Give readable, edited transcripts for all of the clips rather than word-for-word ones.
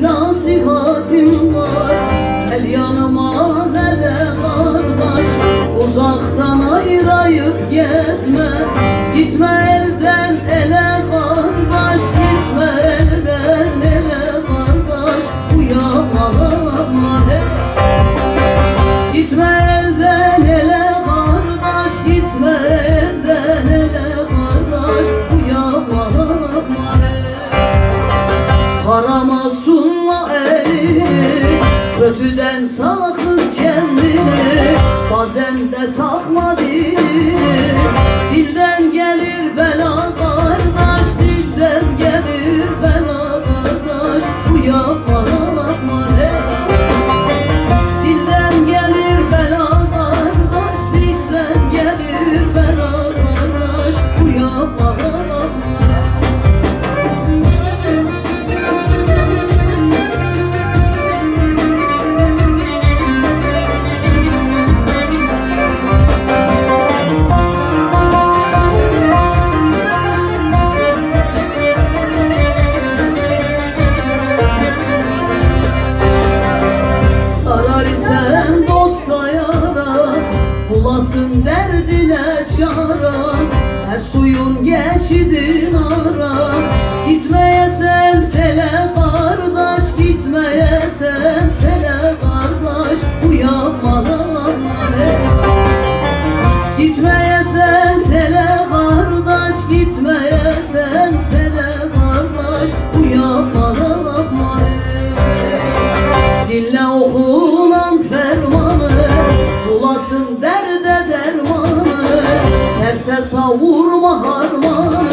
Nasihatim var, gel yanıma hele kardeş. Uzaktan ayırayıp gezme, gitme elden ele kardeş. Gitme elden ele kardeş, uyanma he. Gitme elden ele kardeş, gitme elden ele kardeş, uyanma he. Harama sunma elini, kötüden sakın kendini. Bazen de sakma dilini, dilden gelir bela kardeş. Dilden gelir bela kardeş, uyanma he. Dilden gelir bela kardeş, dilden gelir bela kardeş, uyanma he. Bulasın derdine çara, her suyun geçidin ara. Gitmeyesen sele kardeş, gitmeyesen sele kardeş, uyanma he. Gitmeyesen sele kardeş, gitmeyesen sele kardeş, uyanma he. Dinle okunan fermanı, bulasın derde dermanı. Terse savurma harmanı,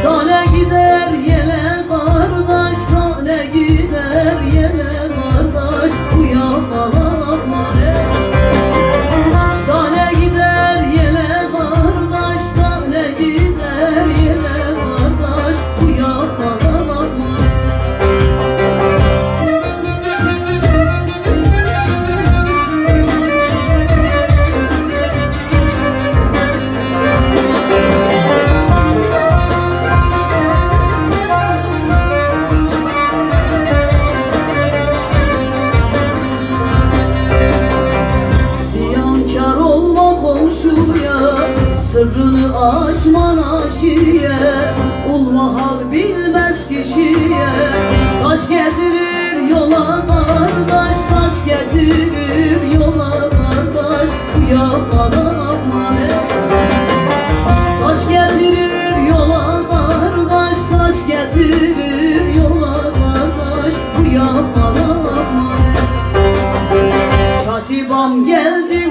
tane gider yele kardeş. Tane gider yele kardeş, uyanma he. Tane gider yele kardeş, tane gider yele kardeş, uyanma he. Sırrını açma naşiye, ulma hal bilmez kişiye. Taş getirir yola kardeş, taş getirir yola kardeş, uyanma he. Taş getirir yola kardeş, taş getirir yola kardeş, uyanma he. Katibam geldi